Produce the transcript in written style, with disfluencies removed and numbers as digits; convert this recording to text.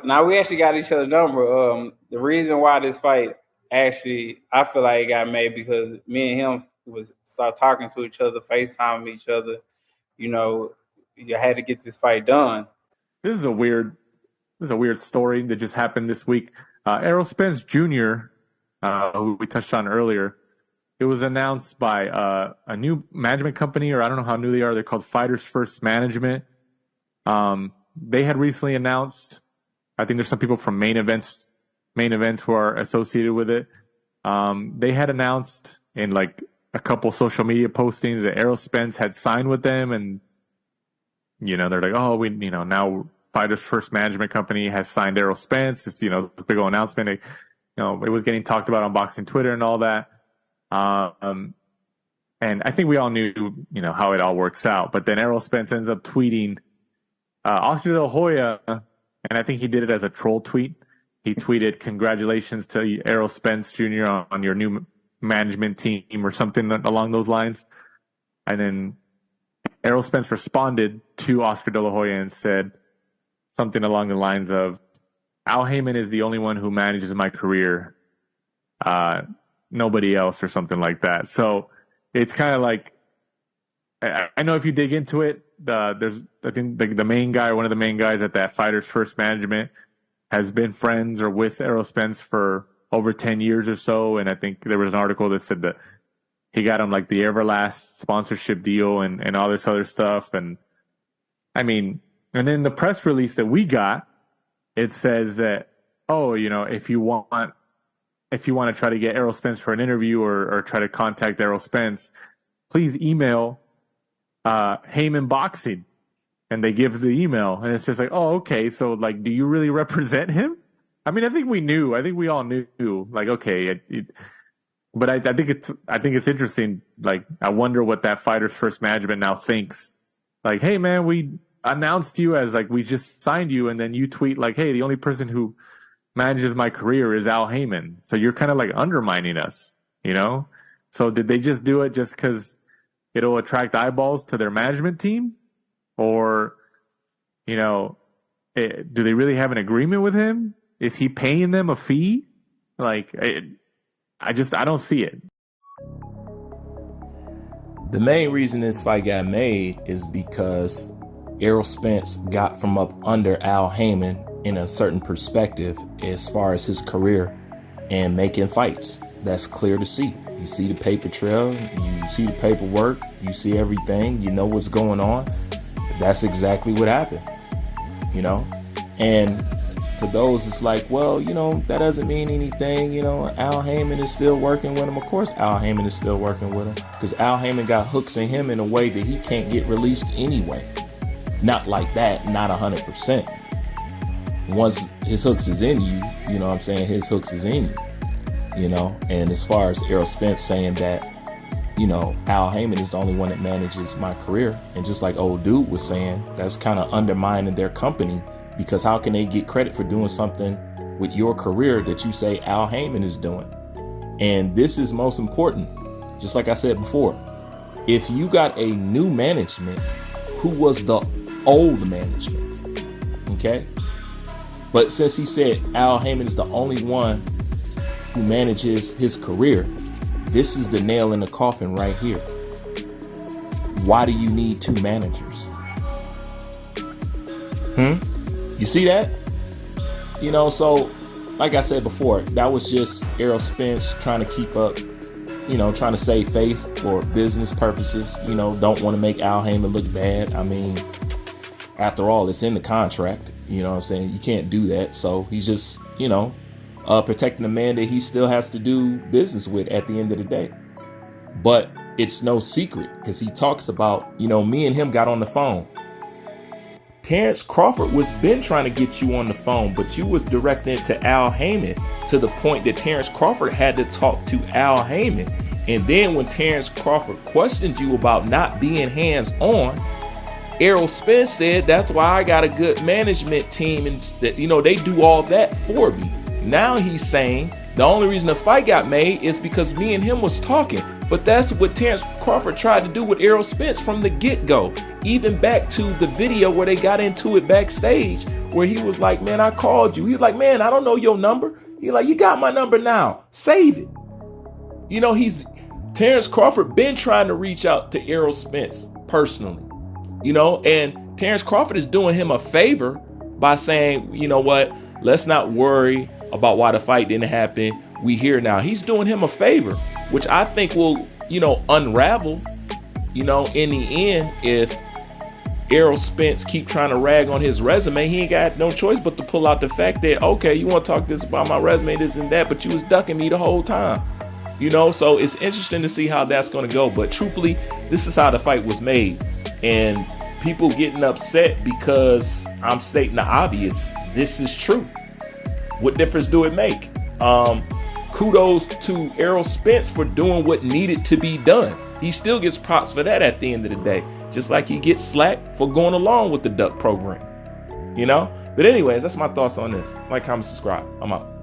Now we actually got each other number. The reason why this fight actually, I feel like it got made because me and him was start talking to each other, FaceTiming each other. You know, you had to get this fight done. This is a weird story that just happened this week. Errol Spence Jr., who we touched on earlier, it was announced by a new management company, or I don't know how new they are. They're called Fighters First Management. They had recently announced, I think there's some people from main events who are associated with it. They had announced in like a couple social media postings that Errol Spence had signed with them, and they're like, oh, now Fighters First Management Company has signed Errol Spence. It's this big old announcement. It was getting talked about on Boxing Twitter and all that. And I think we all knew how it all works out. But then Errol Spence ends up tweeting Oscar De La Hoya, and I think he did it as a troll tweet. He tweeted, "Congratulations to Errol Spence Jr. on your new management team," or something along those lines. And then Errol Spence responded to Oscar De La Hoya and said something along the lines of, "Al Heyman is the only one who manages my career, nobody else," or something like that. So it's kind of like, I know if you dig into it, I think the main guy, one of the main guys at that Fighters First Management, has been friends or with Errol Spence for over 10 years or so. And I think there was an article that said that he got him like the Everlast sponsorship deal and all this other stuff. And I mean, and then the press release that we got, it says that, oh, if you want to try to get Errol Spence for an interview or try to contact Errol Spence, please email Heyman Boxing. And they give the email, and it's just like, oh, okay. So like, do you really represent him? I mean, I think we all knew, like, okay. But I think it's interesting. Like, I wonder what that Fighters First Management now thinks. Like, hey man, we announced you as like, we just signed you, and then you tweet like, hey, the only person who manages my career is Al Heyman. So you're kind of like undermining us, So did they just do it just because it'll attract eyeballs to their management team? Or, do they really have an agreement with him? Is he paying them a fee? Like, I don't see it. The main reason this fight got made is because Errol Spence got from up under Al Heyman in a certain perspective as far as his career and making fights. That's clear to see. You see the paper trail, you see the paperwork, you see everything, you know what's going on. That's exactly what happened, And for those, it's like, well, that doesn't mean anything. Al Heyman is still working with him. Of course, Al Heyman is still working with him because Al Heyman got hooks in him in a way that he can't get released anyway. Not like that, not 100%. Once his hooks is in you, his hooks is in you, And as far as Errol Spence saying that, Al Heyman is the only one that manages my career. And just like old dude was saying, that's kind of undermining their company, because how can they get credit for doing something with your career that you say Al Heyman is doing? And this is most important. Just like I said before, if you got a new management, who was the old management? Okay. But since he said Al Heyman is the only one who manages his career, this is the nail in the coffin right here. Why do you need two managers? You see that? So like I said before, that was just Errol Spence trying to keep up, trying to save face for business purposes. Don't want to make Al Heyman look bad. I mean, after all, it's in the contract. You can't do that. So he's just, protecting the man that he still has to do business with at the end of the day. But it's no secret because he talks about, me and him got on the phone. Terrence Crawford was been trying to get you on the phone, but you was directing it to Al Heyman to the point that Terrence Crawford had to talk to Al Heyman. And then when Terrence Crawford questioned you about not being hands-on, Errol Spence said, that's why I got a good management team and that, they do all that for me. Now he's saying the only reason the fight got made is because me and him was talking. But that's what Terrence Crawford tried to do with Errol Spence from the get-go. Even back to the video where they got into it backstage, where he was like, man, I called you. He's like, man, I don't know your number. He's like, you got my number now. Save it. You know, Terrence Crawford been trying to reach out to Errol Spence personally, you know, and Terrence Crawford is doing him a favor by saying, you know what, let's not worry about why the fight didn't happen. We here now. He's doing him a favor, which I think will, you know, unravel, you know, in the end. If Errol Spence keep trying to rag on his resume, he ain't got no choice but to pull out the fact that, okay, you want to talk this about my resume, this and that, but you was ducking me the whole time. You know, so it's interesting to see how that's going to go. But truthfully, this is how the fight was made. And people getting upset because I'm stating the obvious. This is true. What difference do it make? Kudos to Errol Spence for doing what needed to be done. He still gets props for that at the end of the day. Just like he gets slack for going along with the duck program. You know? But anyways, that's my thoughts on this. Like, comment, subscribe. I'm out.